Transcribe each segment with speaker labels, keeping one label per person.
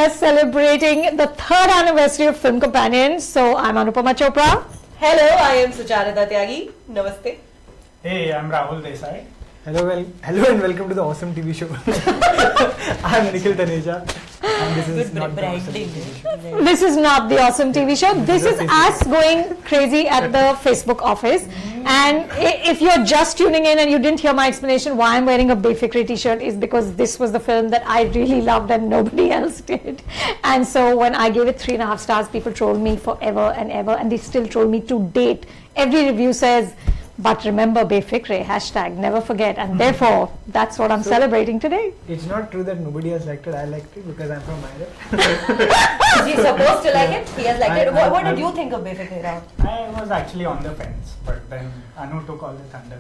Speaker 1: here celebrating the 3rd anniversary of Film Companion. So I'm Anupama Chopra.
Speaker 2: Hello, I am Sucharita Tyagi. Namaste.
Speaker 3: Hey, I'm Rahul Desai.
Speaker 4: Hello and welcome to the awesome TV show. I'm Nikhil Taneja, and this is not the awesome TV show.
Speaker 1: This is not the awesome TV show. This is us going crazy at the Facebook office. And if you're just tuning in and you didn't hear my explanation why I'm wearing a Befikri t-shirt, is because this was the film that I really loved and nobody else did. And so when I gave it 3.5 stars, people trolled me forever and ever, and they still troll me to date. Every review says, but remember Befikre, hashtag never forget, and therefore that's what I'm celebrating today.
Speaker 4: It's not true that nobody has liked it. I liked it because I'm from Myra.
Speaker 2: Is he supposed to like it? He has liked it. What did you think of Befikre?
Speaker 3: I was actually on the fence, but then Anu took all the thunder.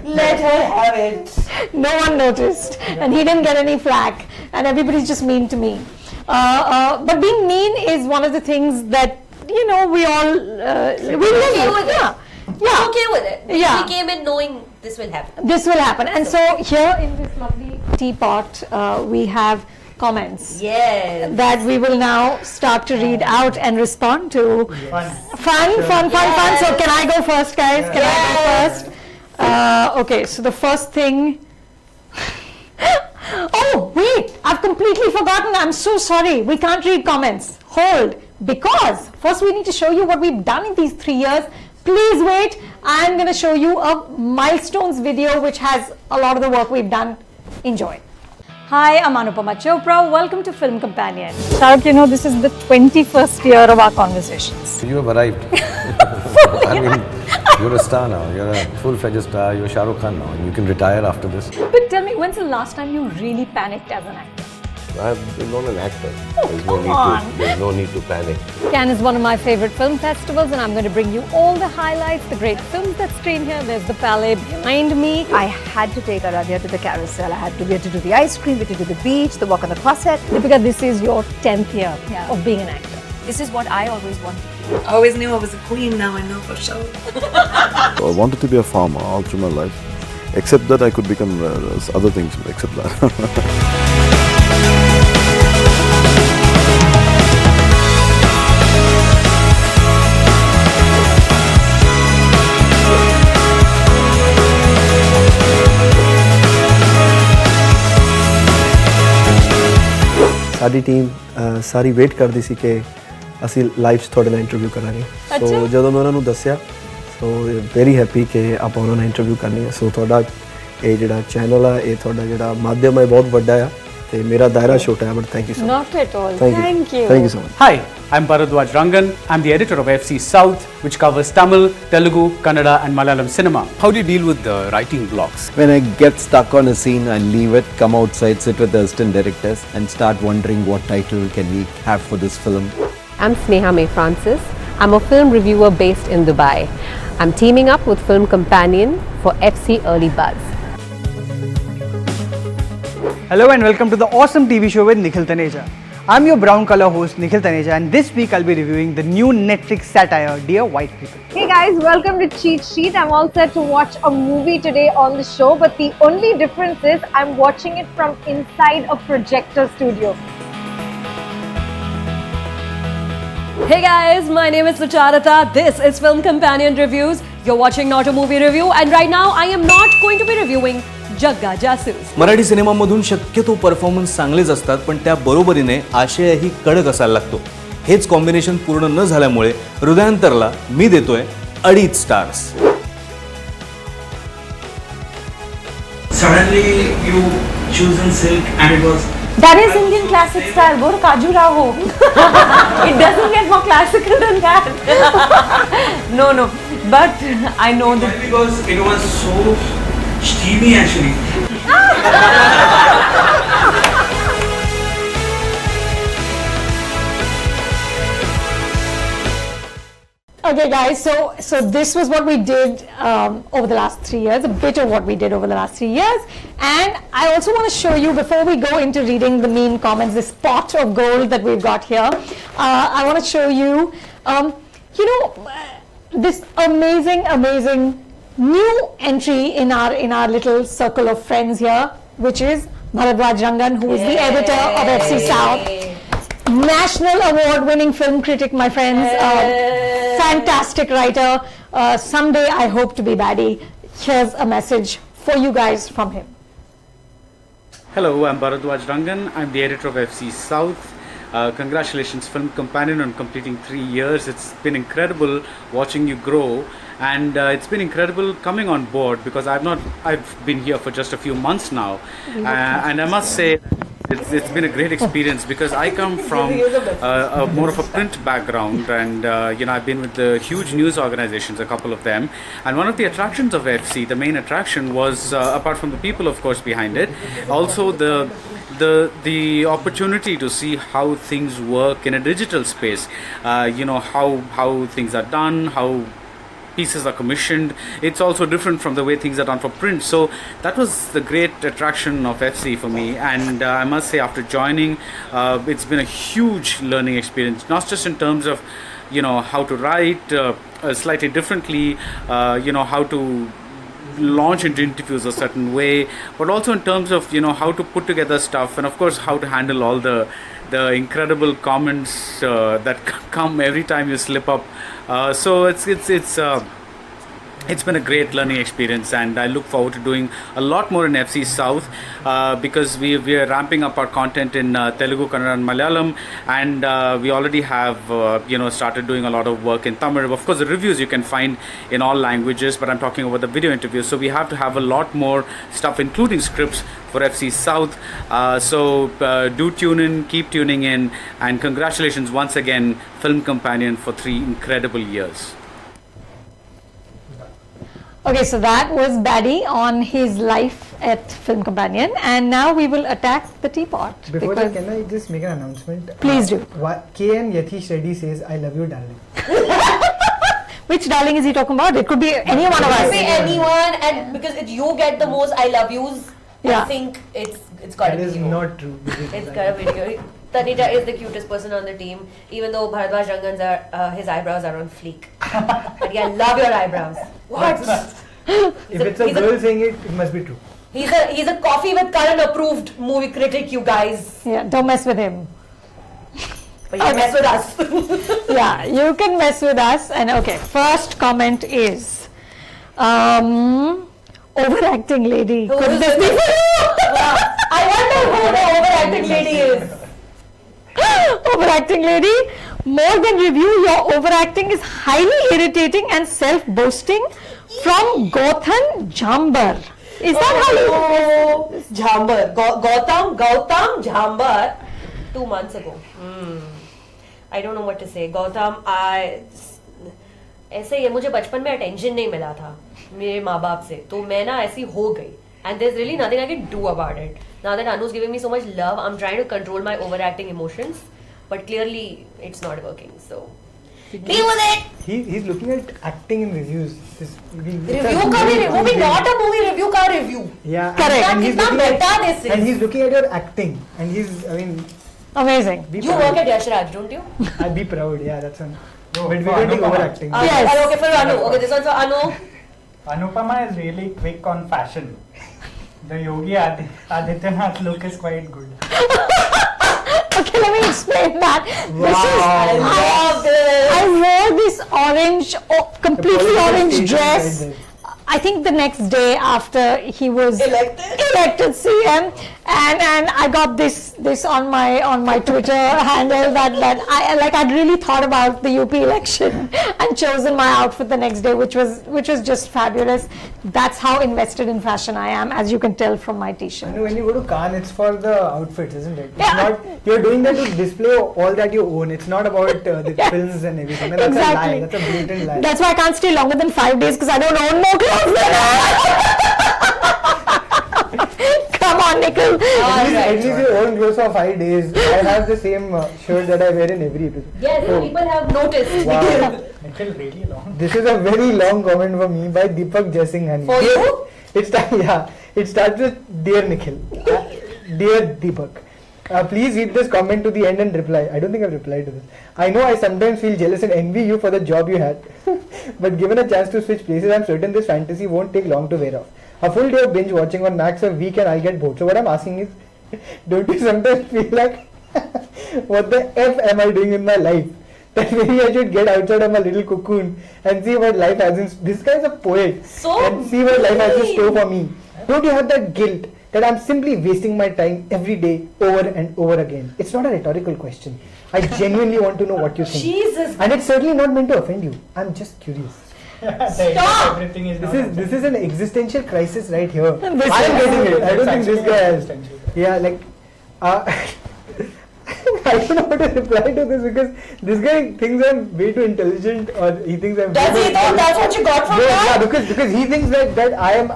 Speaker 2: Let her have it.
Speaker 1: No one noticed, and he didn't get any flack, and everybody's just mean to me. But being mean is one of the things that, you know, we all we live
Speaker 2: okay with
Speaker 1: yeah.
Speaker 2: it.
Speaker 1: Yeah.
Speaker 2: Okay with it.
Speaker 1: Yeah.
Speaker 2: We came in knowing this will happen.
Speaker 1: This will happen. And so here in this lovely teapot, we have comments
Speaker 2: Yes.
Speaker 1: that we will now start to read out and respond to.
Speaker 3: Fun.
Speaker 1: Fun. So can I go first, guys? Can I go first? Okay, so the first thing. Oh, wait, I've completely forgotten. I'm so sorry. We can't read comments. Hold. Because first we need to show you what we've done in these 3 years. Please wait. I'm going to show you a milestones video which has a lot of the work we've done. Enjoy. Hi, I'm Anupama Chopra. Welcome to Film Companion. Tarak, you know, this is the 21st year of our conversations.
Speaker 5: You have arrived. I mean, you're a star now. You're a full-fledged star. You're Shah Rukh Khan now, and you can retire after this.
Speaker 1: But tell me, when's the last time you really panicked as an actor?
Speaker 5: I've been not an actor. There's no need to panic.
Speaker 1: Cannes is one of my favorite film festivals, and I'm going to bring you all the highlights, the great films that screen here. There's the Palais behind me.
Speaker 6: I had to take Aradhya to the carousel. I had to get to do the ice cream, we had to do the beach, the walk on the crossette.
Speaker 1: Deepika, this is your 10th year of being an actor.
Speaker 6: This is what I always wanted.
Speaker 7: I always knew I was a queen, now I know for sure.
Speaker 8: I wanted to be a farmer all through my life, except that I could become other things except that.
Speaker 9: ਸਾਡੀ team ਸਾਰੀ wait ਕਰਦੀ ਸੀ ਕਿ ਅਸੀਂ live 'ਚ ਤੁਹਾਡੇ ਨਾਲ interview ਕਰਾਂਗੇ। ਸੋ ਜਦੋਂ ਮੈਂ ਉਹਨਾਂ ਨੂੰ ਦੱਸਿਆ, ਸੋ ਵੈਰੀ ਹੈਪੀ ਕਿ ਆਪਾਂ ਉਹਨਾਂ ਨਾਲ ਇੰਟਰਵਿਊ ਕਰਨੀ ਹੈ। ਸੋ ਤੁਹਾਡਾ ਇਹ ਜਿਹੜਾ ਚੈਨਲ ਆ, ਇਹ ਤੁਹਾਡਾ ਜਿਹੜਾ ਮਾਧਿਅਮ ਹੈ ਬਹੁਤ ਵੱਡਾ ਆ ਤੇ ਮੇਰਾ ਦਾਇਰਾ ਛੋਟਾ ਹੈ, but thank you so much.
Speaker 1: Not at all.
Speaker 9: Thank you so much.
Speaker 3: Hi, I'm Bharadwaj Rangan. I'm the editor of FC South, which covers Tamil, Telugu, Kannada and Malayalam cinema. How do you deal with the writing blocks?
Speaker 10: When I get stuck on a scene, I leave it, come outside, sit with the assistant directors and start wondering what title can we have for this film.
Speaker 11: I'm Sneha May Francis. I'm a film reviewer based in Dubai. I'm teaming up with Film Companion for FC Early Buzz.
Speaker 4: Hello and welcome to the awesome TV show with Nikhil Taneja. I'm your brown color host Nikhil Taneja, and this week I'll be reviewing the new Netflix satire Dear White People.
Speaker 6: Hey guys, welcome to Cheat Sheet. I'm all set to watch a movie today on the show, but the only difference is I'm watching it from inside a projector studio.
Speaker 2: Hey guys, my name is Sucharita. This is Film Companion Reviews. You're watching Not a Movie Review, and right now I am not going to be reviewing जग्गा जासूस.
Speaker 10: मराठी सिनेमामधून शक्यतो performance चांगलेच असतात, पण त्या बरोबरीने आशयही कडक असायला लागतो. हेच कॉम्बिनेशन पूर्ण न झाल्यामुळे हृदयांतरला मी देतोय 2.5 stars.
Speaker 7: Suddenly you chosen silk and it was...
Speaker 6: That is Indian classic style. Go to Khajuraho. It doesn't get more classical than that.
Speaker 2: No, but I know that
Speaker 7: Because it was so steamy actually.
Speaker 1: Okay guys, so this was what we did over the last 3 years, a bit of what we did over the last 3 years. And I also want to show you, before we go into reading the mean comments, this pot of gold that we've got here, I want to show you, this amazing new entry in our little circle of friends here, which is Bharadwaj Rangan, who is the editor of FC South. National award-winning film critic, my friends. Fantastic writer. Someday I hope to be baddie. Here's a message for you guys from him.
Speaker 3: Hello, I'm Bharadwaj Rangan. I'm the editor of FC South. Congratulations, Film Companion, on completing 3 years. It's been incredible watching you grow, and it's been incredible coming on board, because I've been here for just a few months now, and I must say it's been a great experience, because I come from more of a print background, and I've been with the huge news organizations, a couple of them, and one of the attractions of FC, the main attraction, was apart from the people, of course, behind it, also the opportunity to see how things work in a digital space. How things are done, how pieces are commissioned. It's also different from the way things are done for print. So that was the great attraction of FC for me, and I must say, after joining, it's been a huge learning experience, not just in terms of how to write slightly differently, how to launch into interviews a certain way, but also in terms of how to put together stuff, and of course how to handle all the incredible comments that come every time you slip up. So it's been a great learning experience, and I look forward to doing a lot more in FC South, because we are ramping up our content in Telugu, Kannada and Malayalam, and we already have started doing a lot of work in Tamil. Of course, the reviews you can find in all languages, but I'm talking about the video interviews, so we have to have a lot more stuff, including scripts, for FC South. So do tune in, keep tuning in, and congratulations once again, Film Companion, for 3 incredible years.
Speaker 1: Okay, so that was Baddy on his life at Film Companion, and now we will attack the teapot.
Speaker 4: Before that, can I just make an announcement?
Speaker 1: Please do.
Speaker 4: KN Yatish Reddy says, "I love you, darling."
Speaker 1: Which darling is he talking about? It could be any one of us.
Speaker 2: It could be anyone, and because you get the most I love yous, I think it's got to be you.
Speaker 4: That is not true.
Speaker 2: It's got to be you. Taneja is the cutest person on the team, even though Bharadwaj Rangan's his eyebrows are on fleek. But yeah, I love your eyebrows. What?
Speaker 4: If it's a girl saying it, it must be true.
Speaker 2: He's a Coffee with Karan approved movie critic, you guys.
Speaker 1: Yeah, don't mess with him.
Speaker 2: But you mess with us.
Speaker 1: Yeah, you can mess with us. And okay, first comment is overacting lady. Could this be?
Speaker 2: I wonder who the overacting lady is.
Speaker 1: Overacting lady, more than review, your overacting is highly irritating and self-boasting. From Gautam Jambar. Is that how you?
Speaker 2: Jambar. Gautam Jambar. 2 months ago. I don't know what to say. Gautam, ऐसे ही मुझे बचपन में attention नहीं मिला था मेरे माँ बाप से, तो मैं ना ऐसी हो गई. And there's really nothing I can do about it. Now that Anu's giving me so much love, I'm trying to control my overacting emotions, but clearly it's not working. So deal with it.
Speaker 4: He's looking at acting in reviews.
Speaker 2: Review का भी वो भी not a movie review का review.
Speaker 4: Yeah,
Speaker 2: correct.
Speaker 4: And he's
Speaker 2: कितना बेटा this is.
Speaker 4: And he's looking at your acting, and
Speaker 1: amazing.
Speaker 2: You work at Yash Raj, don't you?
Speaker 4: I'd be proud. Yeah, that's one. No, but we don't do overacting.
Speaker 2: Yes. Okay, for Anu. Okay, this one's for Anu.
Speaker 12: Anupama is really quick on fashion. The Yogi Adityanath look is quite good.
Speaker 1: Okay, let me explain that.
Speaker 2: Wow.
Speaker 1: I wore this orange, completely orange dress. I think the next day after he was elected CM, and I got this on my Twitter handle that I'd really thought about the UP election and chosen my outfit the next day, which was just fabulous. That's how invested in fashion I am, as you can tell from my t-shirt.
Speaker 4: I know when you go to Cannes, it's for the outfits, isn't it? It's not, you're doing that to display all that you own. It's not about the films and everything. And that's a lie. That's a blatant lie.
Speaker 1: That's why I can't stay longer than 5 days, because I don't own more clothes. Come on, Nikhil.
Speaker 4: At least you own clothes for 5 days. I have the same shirt that I wear in every episode.
Speaker 2: Yes, people have noticed.
Speaker 4: Wow.
Speaker 12: Nikhil, really long.
Speaker 4: This is a very long comment for me by Deepak Jaisinghani.
Speaker 2: For you?
Speaker 4: It starts with Dear Nikhil. Dear Deepak. Please read this comment to the end and reply. I don't think I've replied to this. I know I sometimes feel jealous and envy you for the job you had. But given a chance to switch places, I'm certain this fantasy won't take long to wear off. A full day of binge watching on Max a week and I'll get bored. So what I'm asking don't you sometimes feel like, what the F am I doing in my life? That maybe I should get outside of my little cocoon and see what life has in. This guy is a poet. And see what life has in store for me. Don't you have that guilt that I'm simply wasting my time every day over and over again? It's not a rhetorical question. I genuinely want to know what you think.
Speaker 2: Jesus.
Speaker 4: And it's certainly not meant to offend you. I'm just curious.
Speaker 2: Stop!
Speaker 12: Everything is
Speaker 4: This is an existential crisis right here. I'm
Speaker 1: This
Speaker 4: getting it. I don't think this guy has.
Speaker 12: existential.
Speaker 4: Yeah, like, I don't know how to reply to this because this guy thinks I'm way too intelligent, or he thinks I'm.
Speaker 2: Does he though? That's what you got from that?
Speaker 4: Yeah, because he thinks that I am.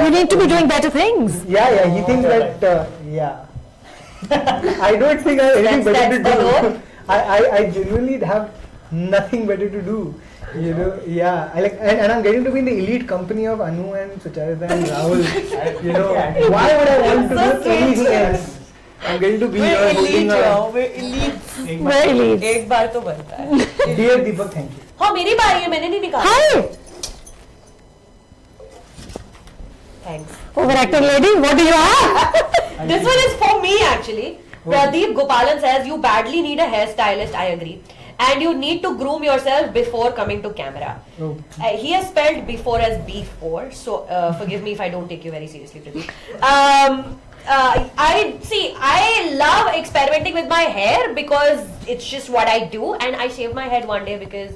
Speaker 1: You need to be doing better things.
Speaker 4: Yeah, he thinks that. Yeah. I don't think I have anything better to do. I genuinely have nothing better to do. You know, yeah. I like, and I'm getting to be in the elite company of Anu and Sucharita and Rahul. You know, why would I want to do anything else? I'm going to be here holding a.
Speaker 2: We're elite.
Speaker 1: We're elite.
Speaker 2: एक बार तो बनता है.
Speaker 4: Dear Deepak, thank you.
Speaker 2: हाँ मेरी बारी है मैंने नहीं निकाला.
Speaker 1: Hi,
Speaker 2: Thanks.
Speaker 1: overacting lady. What do you have?
Speaker 2: This one is for me actually. Pradeep Gopalan says you badly need a hairstylist. I agree. And you need to groom yourself before coming to camera.
Speaker 4: Oh.
Speaker 2: He has spelled before as before, so forgive me if I don't take you very seriously, Pradeep. I love experimenting with my hair because it's just what I do, and I shaved my head one day because,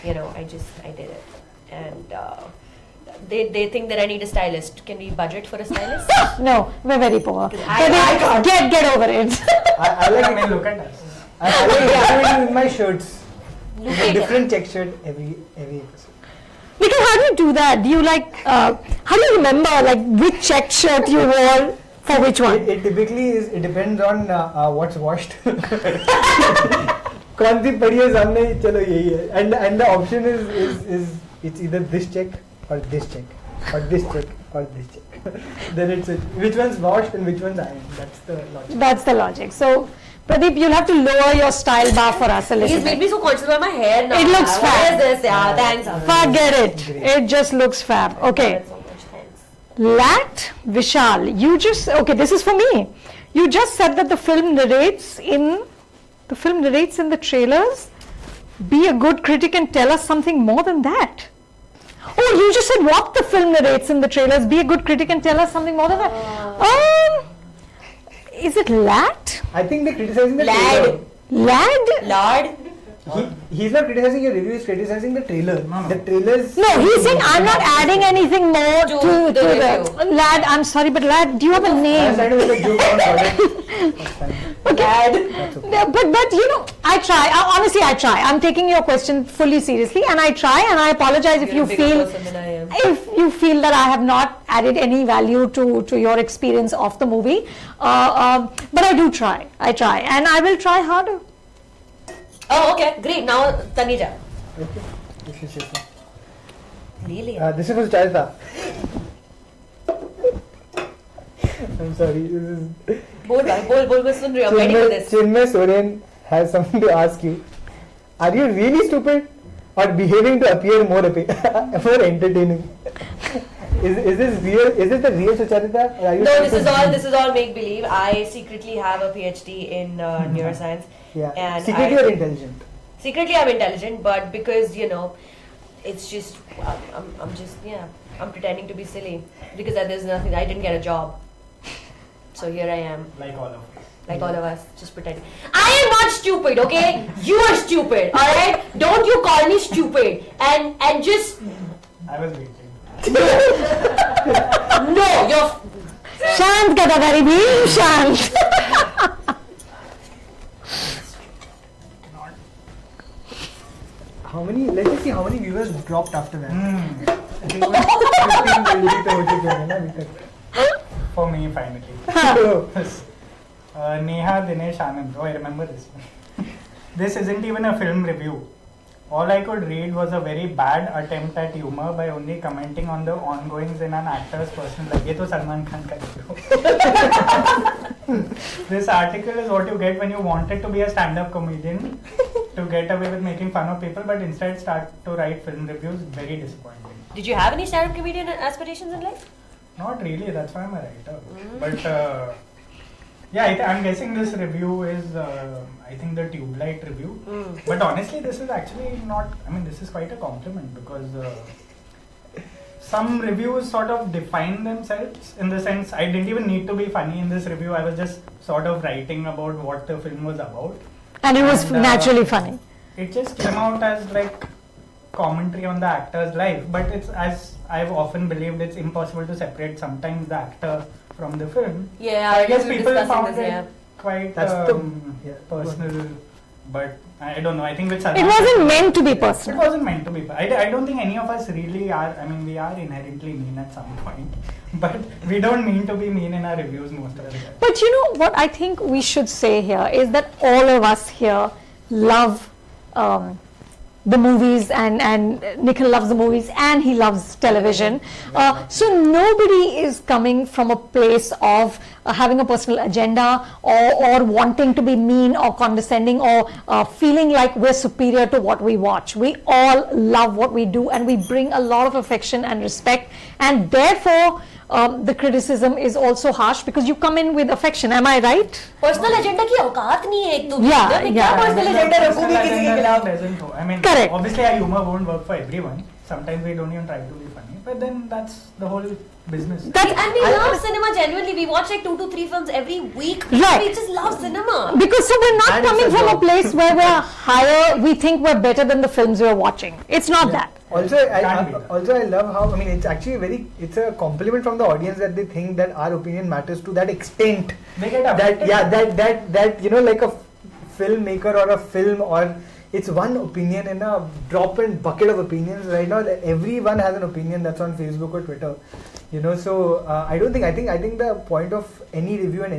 Speaker 2: you know, I did it, and they think that I need a stylist. Can we budget for a stylist?
Speaker 1: No, we're very poor.
Speaker 2: I can't.
Speaker 1: Get over it.
Speaker 4: I like
Speaker 12: I mean, look at us.
Speaker 4: I like experimenting with my shirts.
Speaker 2: Look
Speaker 4: It's a
Speaker 2: at
Speaker 4: different check shirt every episode.
Speaker 1: Because how do you do that? Do you like? How do you remember like which check shirt you wore for which one?
Speaker 4: It typically is. It depends on what's washed. कौन सी पड़ी है सामने चलो यही है. And the option is it's either this check or this check or this check or this check. Then it's which one's washed and which one's ironed. That's the logic.
Speaker 1: That's the logic. So, Pradeep, you'll have to lower your style bar for us a little
Speaker 2: He's made
Speaker 1: bit.
Speaker 2: me so conscious about my hair now.
Speaker 1: It looks
Speaker 2: What
Speaker 1: fab.
Speaker 2: is this? Yeah, thanks.
Speaker 1: Forget it. It just looks fab. Okay.
Speaker 2: So much, thanks.
Speaker 1: Lat Vishal, you just this is for me. You just said that the film narrates in the trailers. Be a good critic and tell us something more than that. Oh, you just said what the film narrates in the trailers. Be a good critic and tell us something more than that. Is it Lat?
Speaker 4: I think they're criticizing the
Speaker 2: Lad.
Speaker 4: trailer.
Speaker 1: Lad?
Speaker 2: Lord.
Speaker 4: He's not criticizing your review. He's criticizing the trailer. The trailers.
Speaker 1: No, he's saying I'm not adding anything more to
Speaker 2: the
Speaker 1: the Lad. I'm sorry, but Lad, do you have a
Speaker 4: I was
Speaker 1: name?
Speaker 4: trying to make a joke on Gordon. That's fine.
Speaker 1: Okay. But you know, I try. Honestly, I try. I'm taking your question fully seriously, and I try. And I apologize if
Speaker 2: You're
Speaker 1: you
Speaker 2: a bigger
Speaker 1: feel
Speaker 2: person than I am.
Speaker 1: if you feel that I have not added any value to your experience of the movie. But I do try. I try, and I will try harder.
Speaker 2: Oh, okay, great. Now, Tanija.
Speaker 4: Okay. This is it.
Speaker 2: Really?
Speaker 4: This is for Charita. I'm sorry. This is.
Speaker 2: Bol, मैं सुन रही हूँ. I'm ready for this.
Speaker 4: Chinmay Soren has something to ask you. Are you really stupid or behaving to appear more entertaining? Is this real? Is it the real Sucharita? Or are you
Speaker 2: No, this is all make believe. I secretly have a PhD in neuroscience.
Speaker 4: Yeah.
Speaker 2: And
Speaker 4: Secretly you're intelligent.
Speaker 2: Secretly I'm intelligent, but because it's just I'm pretending to be silly because there's nothing. I didn't get a job, so here I am.
Speaker 12: Like all of us.
Speaker 2: Like all of us, just pretending. I am not stupid, okay? You are stupid, alright? Don't you call me stupid and just
Speaker 12: I was waiting.
Speaker 2: no, you're
Speaker 1: Shant kata garibi, Shant.
Speaker 4: How many? Let us see how many viewers dropped after that. I think 15, 20 तो हो चुके हैं ना अभी तक.
Speaker 12: For me, finally. Neha Dinesh Anand. Oh, I remember this one. This isn't even a film review. All I could read was a very bad attempt at humor by only commenting on the ongoings in an actor's personal life. ये तो सलमान खान का review. This article is what you get when you wanted to be a stand-up comedian to get away with making fun of people, but instead start to write film reviews. Very disappointing.
Speaker 2: Did you have any stand-up comedian aspirations in life?
Speaker 12: Not really. That's why I'm a writer. But Yeah, I'm guessing this review is, I think, the Tube Light review. But honestly, this is actually not, I mean, this is quite a compliment because some reviews sort of define themselves in the sense I didn't even need to be funny in this review. I was just sort of writing about what the film was about.
Speaker 1: And it was naturally funny.
Speaker 12: It just came out as like commentary on the actor's life, but it's, as I've often believed, it's impossible to separate sometimes the actor from the film.
Speaker 2: Yeah,
Speaker 12: I guess
Speaker 2: we were
Speaker 12: people
Speaker 2: discussing
Speaker 12: found
Speaker 2: this,
Speaker 12: it
Speaker 2: yeah.
Speaker 12: quite
Speaker 4: That's
Speaker 12: personal, but I don't know. I think with Salman,
Speaker 1: It wasn't meant to be
Speaker 12: it
Speaker 1: personal.
Speaker 12: wasn't meant to be. I don't think any of us really are. I mean, we are inherently mean at some point, but we don't mean to be mean in our reviews most of the time.
Speaker 1: But you know what I think we should say here is that all of us here love the movies, and Nikhil loves the movies and he loves television. So nobody is coming from a place of having a personal agenda or wanting to be mean or condescending or feeling like we're superior to what we watch. We all love what we do and we bring a lot of affection and respect, and therefore the criticism is also harsh because you come in with affection. Am I right?
Speaker 2: Personal agenda की औकात नहीं है एक तो
Speaker 1: Yeah,
Speaker 2: मैं क्या
Speaker 1: yeah.
Speaker 2: personal agenda रखूंगी किसी के खिलाफ?
Speaker 12: Doesn't go. I mean,
Speaker 1: Correct.
Speaker 12: obviously our humor won't work for everyone. Sometimes we don't even try to be funny, but then that's the whole business.
Speaker 2: And we love cinema genuinely. We watch like 2 to 3 films every week.
Speaker 1: Right.
Speaker 2: We just love cinema.
Speaker 1: Because so we're not
Speaker 4: And
Speaker 1: coming
Speaker 4: it's a
Speaker 1: from a
Speaker 4: job.
Speaker 1: place where we're higher, we think we're better than the films we're watching. It's not that.
Speaker 4: Also,
Speaker 12: Can't be that.
Speaker 4: I love how, I mean, it's actually it's a compliment from the audience that they think that our opinion matters to that extent.
Speaker 12: They get
Speaker 4: That,
Speaker 12: affected.
Speaker 4: yeah, that, you know, like a filmmaker or a film, or it's one opinion in a drop in bucket of opinions right now. That everyone has an opinion that's on Facebook or Twitter, you know. So I think the point of any review and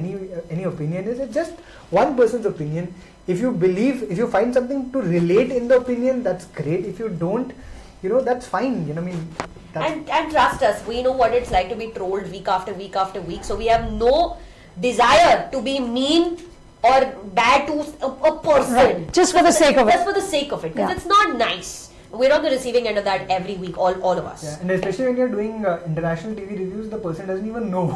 Speaker 4: any opinion is it's just one person's opinion. If you find something to relate in the opinion, that's great. If you don't, you know, that's fine. You know, I mean, that's
Speaker 2: And trust us, we know what it's like to be trolled week after week after week. So we have no desire to be mean or bad to a person.
Speaker 1: Right. Just for the sake of it.
Speaker 2: Just for the sake of it. Because
Speaker 1: Yeah.
Speaker 2: it's not nice. We're on the receiving end of that every week, all of us.
Speaker 4: yeah, and especially when you're doing international TV reviews, the person doesn't even know.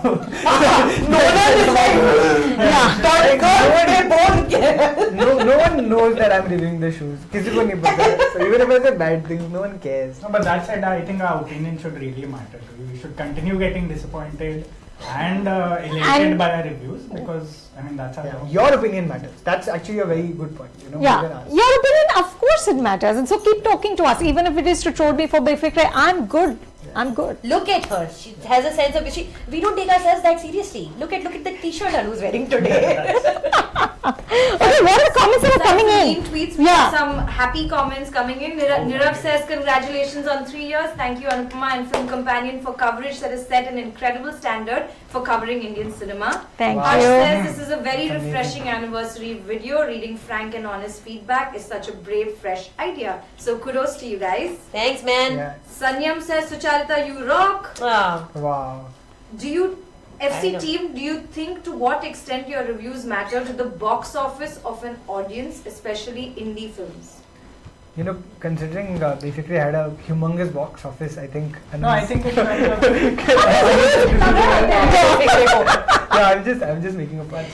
Speaker 4: No one knows that I'm reviewing the shoes. किसी को नहीं पता. So even if I say bad things, no one cares.
Speaker 12: No, but that said, I think our opinion should really matter to you. We should continue getting disappointed and elated
Speaker 1: And-
Speaker 12: by our reviews because, I mean, that's our
Speaker 4: Yeah,
Speaker 12: job.
Speaker 4: your opinion matters. That's actually a very good point. You know, more than
Speaker 1: Yeah,
Speaker 4: ours.
Speaker 1: your opinion, of course it matters, and so keep talking to us, even if it is to troll me for Befikre. I'm good. I'm good.
Speaker 2: Look at her. She has a sense of we don't take ourselves that seriously. Look at the t-shirt Anu's wearing today.
Speaker 1: Okay, what are the comments that are coming in?
Speaker 13: Tweets,
Speaker 1: Yeah.
Speaker 13: some happy comments coming in. Nirav says, congratulations on 3 years. Thank you, Anupama and Film Companion, for coverage that has set an incredible standard for covering Indian cinema.
Speaker 1: Thank
Speaker 13: Harsh
Speaker 1: you.
Speaker 13: says, this is a very refreshing anniversary video. Reading frank and honest feedback is such a brave, fresh idea. So kudos to you guys.
Speaker 2: Thanks, man.
Speaker 4: Yeah.
Speaker 13: Sanyam says, Sucharita, you rock.
Speaker 2: Ah.
Speaker 4: Wow.
Speaker 13: Do you,
Speaker 2: I
Speaker 13: FC
Speaker 2: know.
Speaker 13: team, do you think to what extent your reviews matter to the box office of an audience, especially indie films?
Speaker 4: You know, considering basically had a humongous box office, I think.
Speaker 12: No, I think it's kind of...
Speaker 4: Yeah, I'm just making a point.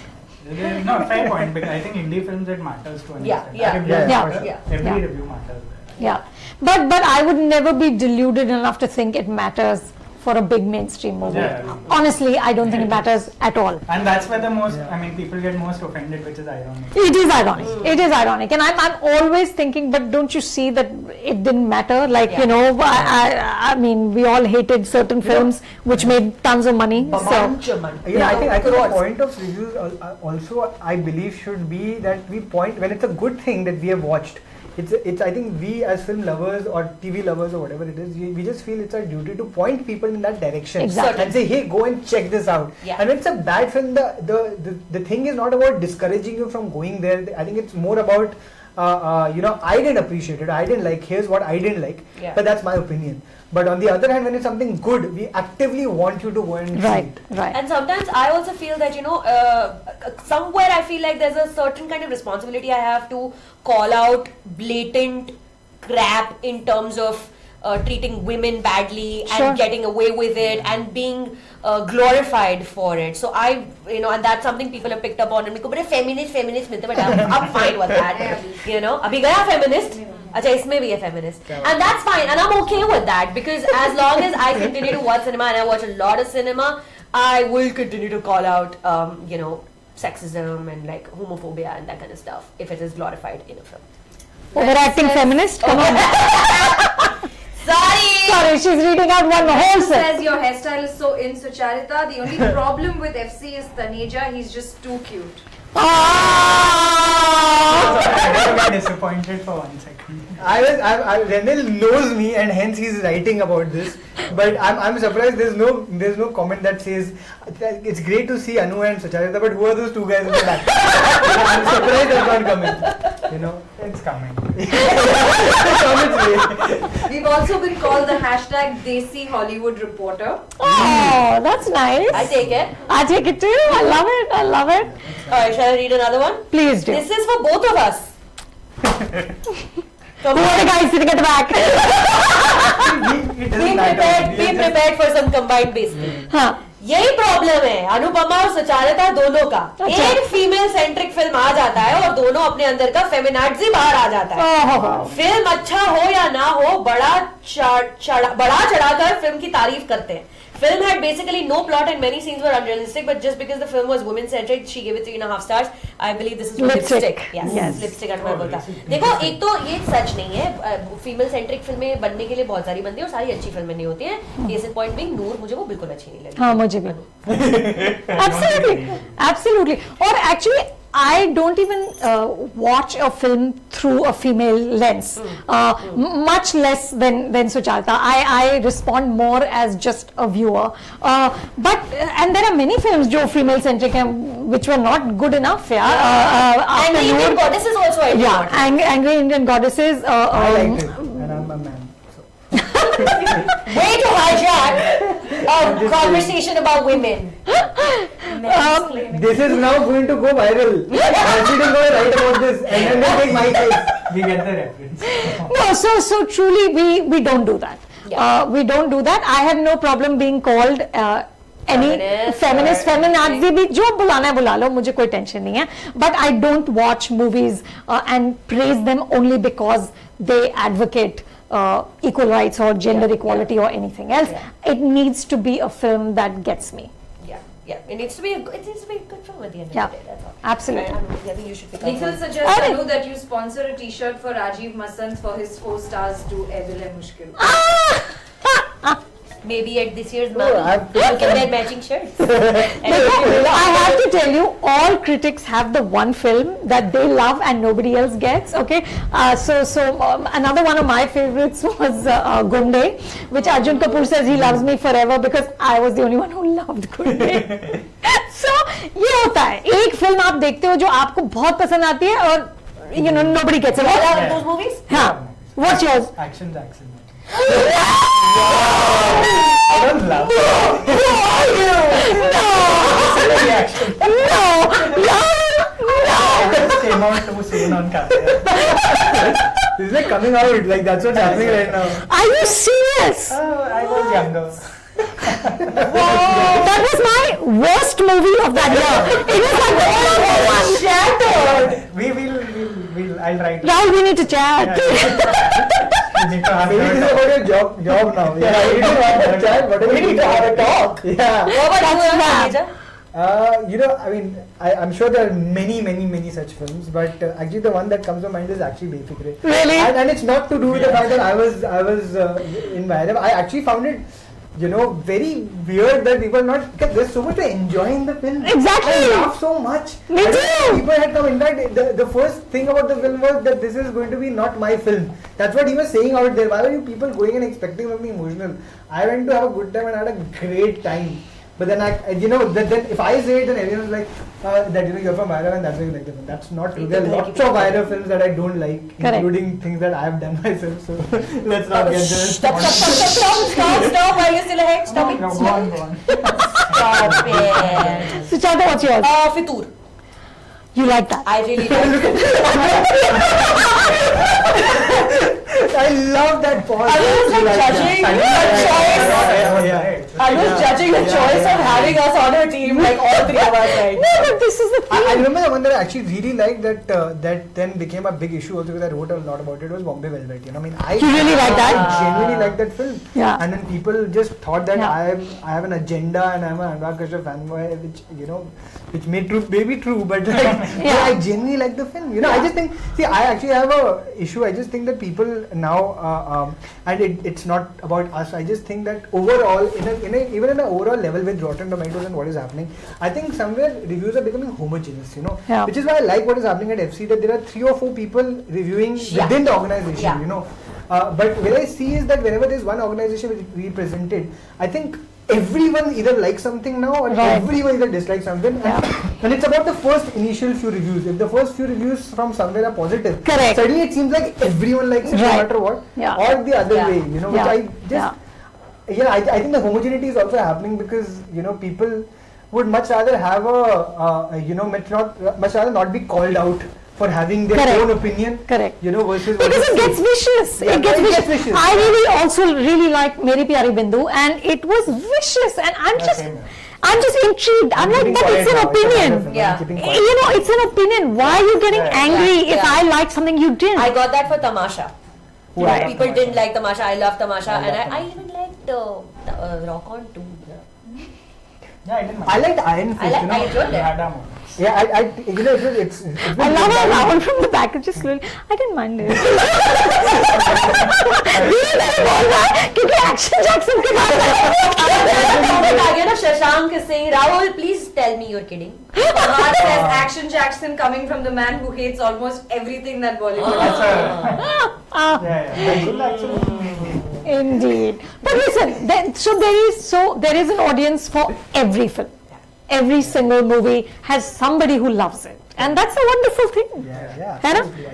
Speaker 12: No, fair point, because I think indie films, it matters to an
Speaker 2: Yeah,
Speaker 12: extent.
Speaker 2: yeah,
Speaker 12: Reviews,
Speaker 1: yeah,
Speaker 12: for sure.
Speaker 2: yeah.
Speaker 12: Every
Speaker 1: Yeah.
Speaker 12: review matters.
Speaker 1: Yeah, but I would never be deluded enough to think it matters for a big mainstream movie.
Speaker 12: Yeah.
Speaker 1: Honestly, I don't think it matters at all.
Speaker 12: And that's where the most, I mean, people get most offended, which is ironic.
Speaker 1: It is ironic. It is ironic, and I'm always thinking, but don't you see that it didn't matter? Like
Speaker 2: Yeah.
Speaker 1: you know, I mean, we all hated certain films which made tons of money. So
Speaker 4: You know, I think the point of reviews also, I believe, should be that we point when it's a good thing that we have watched. It's I think we as film lovers or TV lovers or whatever it is, we just feel it's our duty to point people in that direction
Speaker 1: Exactly.
Speaker 4: and say, hey, go and check this out.
Speaker 2: Yeah.
Speaker 4: And when it's a bad film, the thing is not about discouraging you from going there. I think it's more about you know, I didn't appreciate it, I didn't like, here's what I didn't like,
Speaker 2: Yeah.
Speaker 4: but that's my opinion. But on the other hand, when it's something good, we actively want you to go and see
Speaker 1: right,
Speaker 4: it.
Speaker 1: right.
Speaker 2: And sometimes I also feel that, you know, somewhere I feel like there's a certain kind of responsibility I have to call out blatant crap in terms of treating women badly
Speaker 1: Sure.
Speaker 2: and getting away with it and being glorified for it. So and that's something people have picked up on. And मेरे feminist मिलते, but I'm fine with that. अभी गया feminist. अच्छा इसमें भी है feminist. And that's fine. And I'm okay with that because as long as I continue to watch cinema and I watch a lot of cinema, I will continue to call out, sexism and like homophobia and that kind of stuff if it is glorified in a film.
Speaker 1: Overacting feminist? Come on.
Speaker 2: Sorry,
Speaker 1: she's reading out one whole set.
Speaker 13: Says your hairstyle is so in, Sucharita. The only problem with FC is Taneja. He's just too cute.
Speaker 12: I got disappointed for 1 second.
Speaker 4: Renil knows me and hence he's writing about this. But I'm surprised there's no comment that says it's great to see Anu and Sucharita, but who are those two guys in the back? I'm surprised that's not coming.
Speaker 12: It's coming.
Speaker 13: We've also been called the hashtag Desi Hollywood Reporter.
Speaker 1: Oh, that's nice.
Speaker 2: I take it.
Speaker 1: I take it too. I love it. I love it.
Speaker 2: Alright, shall I read another one?
Speaker 1: Please do.
Speaker 2: This is for both of us.
Speaker 1: Who are the guys sitting at the back?
Speaker 2: Be prepared for some combined basically.
Speaker 1: हाँ.
Speaker 2: यही problem है अनुपमा और सुचारिता दोनों का. एक female centric film आ जाता है और दोनों अपने अंदर का फेमिनाइजी बाहर आ जाता है. फिल्म अच्छा हो या ना हो, बड़ा चढ़ाकर फिल्म की तारीफ करते हैं. Film had basically no plot and many scenes were unrealistic, but just because the film was women-centric, she gave it 3.5 stars. I believe this is for lipstick. Yes. Lipstick अनुमान बोलता. देखो एक तो ये सच नहीं है. Female-centric फिल्में बनने के लिए बहुत सारी बनती है और सारी अच्छी फिल्में नहीं होती हैं. Case in point being नूर, मुझे वो बिल्कुल अच्छी नहीं लगी.
Speaker 1: हाँ मुझे भी. Absolutely. Or actually, I don't even watch a film through a female lens, much less than Sucharita. I respond more as just a viewer. And there are many films जो female centric हैं, which were not good enough.
Speaker 2: Angry Indian Goddesses also.
Speaker 1: Angry Indian Goddesses.
Speaker 4: I liked it, and I'm a man.
Speaker 2: Way to hijack a conversation about women.
Speaker 4: This is now going to go viral. She is going to write about this and then they take my case.
Speaker 12: We get the reference.
Speaker 1: No, so truly we don't do that. We don't do that. I have no problem being called any feminist, feminazi भी जो बुलाना है बुला लो, मुझे कोई tension नहीं है. But I don't watch movies and praise them only because they advocate equal rights or gender equality or anything else. It needs to be a film that gets me.
Speaker 2: Yeah, it needs to be a good film at the end of the day. That's all.
Speaker 1: Absolutely.
Speaker 2: I think you should pick up
Speaker 13: Nikhil
Speaker 2: one.
Speaker 13: suggests Anu that you sponsor a T-shirt for Rajiv Masand for his 4 stars to Ae Dil Hai Mushkil.
Speaker 2: Maybe at this year's month, you can wear matching shirts.
Speaker 1: I have to tell you, all critics have the one film that they love and nobody else gets. Okay, another one of my favorites was Gunde, which Arjun Kapoor says he loves me forever because I was the only one who loved Gunde. So ये होता है, एक film आप देखते हो जो आपको बहुत पसंद आती है और nobody gets it.
Speaker 2: What are those movies?
Speaker 1: हाँ, what's yours?
Speaker 12: Action.
Speaker 4: I don't laugh.
Speaker 1: No.
Speaker 12: I just came out too soon on camera.
Speaker 4: This is like coming out, like that's what's happening right now.
Speaker 1: Are you serious?
Speaker 12: I was younger.
Speaker 1: That was my worst movie of that year. It was like the
Speaker 12: We'll I'll write.
Speaker 1: Rahul, we need to chat.
Speaker 4: Maybe this is about your job now. Yeah, we need to have a chat. We need to have a talk. Yeah. I'm sure there are many such films, but actually the one that comes to mind is actually Befikre.
Speaker 1: Really?
Speaker 4: And it's not to do with the fact that I was in Bhairav. I actually found it, very weird that people not, because there's so much to enjoy in the film.
Speaker 1: Exactly.
Speaker 4: I laughed so much.
Speaker 1: Me too.
Speaker 4: People had come. In fact, the first thing about the film was that this is going to be not my film. That's what he was saying out there. Why were you people going and expecting something emotional? I went to have a good time and had a great time. But then then if I say it, then everyone's like that you're from Bhairav and that's why you like the film. That's not true. There are lots of Bhairav films that I don't like, including things that I have done myself. So let's not get there.
Speaker 2: Stop! While you're still ahead, stop it.
Speaker 12: No, go on.
Speaker 2: Stop it.
Speaker 1: Sucharita, what's yours?
Speaker 2: Fitur.
Speaker 1: You like that?
Speaker 2: I really like it.
Speaker 4: I love that pause.
Speaker 2: I was like judging the choice. I was judging the choice of having us on her team, like all three of us. Like,
Speaker 1: No, but this is the thing.
Speaker 4: I remember the one that I actually really liked that then became a big issue also because I wrote a lot about it was Bombay Velvet. You know, I mean, I
Speaker 1: You really like that?
Speaker 4: I genuinely like that film.
Speaker 1: Yeah.
Speaker 4: And then people just thought that
Speaker 1: Yeah.
Speaker 4: I have an agenda and I'm an Anurag Kashyap fanboy, which may be true, but like, yeah, I genuinely like the film. You know, I just think, I actually have a issue. I just think that people now, and it's not about us. I just think that overall, even in an overall level with Rotten Tomatoes and what is happening, I think somewhere reviews are becoming homogeneous. You know, which is why I like what is happening at FC. That there are 3 or 4 people reviewing within the organization.
Speaker 2: Yeah.
Speaker 4: You know, but what I see is that whenever there's one organization which is represented, I think everyone either likes something now or everyone either dislikes something, and it's about the first initial few reviews. If the first few reviews from somewhere are positive,
Speaker 1: Correct.
Speaker 4: suddenly it seems like everyone likes it no matter what, or the other way, you know, which I just I think the homogeneity is also happening because, you know, people would much rather have much rather not be called out for having their own opinion.
Speaker 1: Correct.
Speaker 4: You know, versus
Speaker 1: Because it gets vicious.
Speaker 4: Yeah,
Speaker 1: it gets
Speaker 4: it
Speaker 1: vicious.
Speaker 4: gets
Speaker 1: I really like Meri Pyari Bindu, and it was vicious, and I'm just intrigued. I'm like, but it's an opinion. You know, it's an opinion. Why are you getting angry if I like something you didn't?
Speaker 2: I got that for Tamasha.
Speaker 1: Right.
Speaker 2: People didn't like Tamasha. I love Tamasha, and I even liked Rock On too.
Speaker 12: Yeah, I didn't mind.
Speaker 4: I liked Iron Fist.
Speaker 2: I enjoyed it.
Speaker 4: Yeah, you know, it's
Speaker 1: I love how Rahul from the back is just slowly. I didn't mind it. क्योंकि Action Jackson के बाद
Speaker 2: Shashank is saying, Rahul, please tell me you're kidding.
Speaker 13: Amar says Action Jackson coming from the man who hates almost everything that Bollywood has.
Speaker 1: Indeed. But listen, there is an audience for every film. Every single movie has somebody who loves it. And that's a wonderful thing.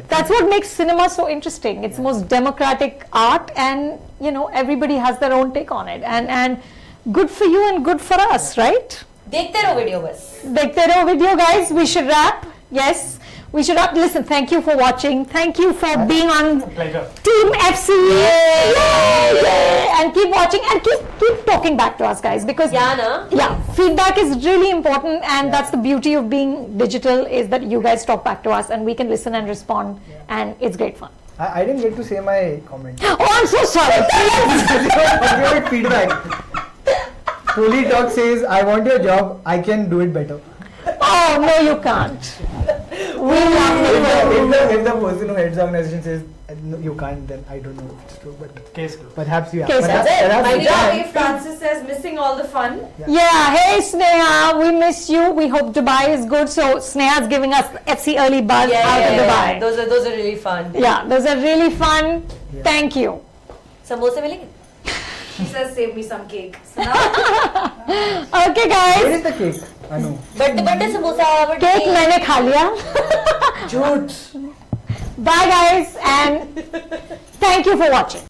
Speaker 1: That's what makes cinema so interesting. It's the most democratic art, and you know, everybody has their own take on it. And good for you and good for us, right?
Speaker 2: देखते रहो video बस.
Speaker 1: देखते रहो video, guys. We should wrap. Yes. We should wrap. Listen, thank you for watching. Thank you for being on Team FC. Yay! And keep watching and keep talking back to us, guys, because feedback is really important, and that's the beauty of being digital, is that you guys talk back to us and we can listen and respond, and it's great fun.
Speaker 4: I didn't get to say my comment.
Speaker 1: Oh, I'm so sorry.
Speaker 4: Give feedback. Fully Talk says, I want your job, I can do it better.
Speaker 1: Oh, no, you can't. We
Speaker 4: if the person who heads the organization says no, you can't, then I don't know if it's true, but perhaps you have.
Speaker 13: If Francis says missing all the fun.
Speaker 1: Yeah, hey Sneha, we miss you. We hope Dubai is good. So Sneha's giving us FC early buzz out of Dubai.
Speaker 2: Those are really fun.
Speaker 1: Yeah, those are really fun. Thank you.
Speaker 2: Samosa milenge?
Speaker 13: She says save me some cake. So
Speaker 1: Okay, guys.
Speaker 4: Where is the cake? Anu.
Speaker 2: Birthday samosa.
Speaker 1: Cake मैंने खा लिया. Bye, guys, and thank you for watching.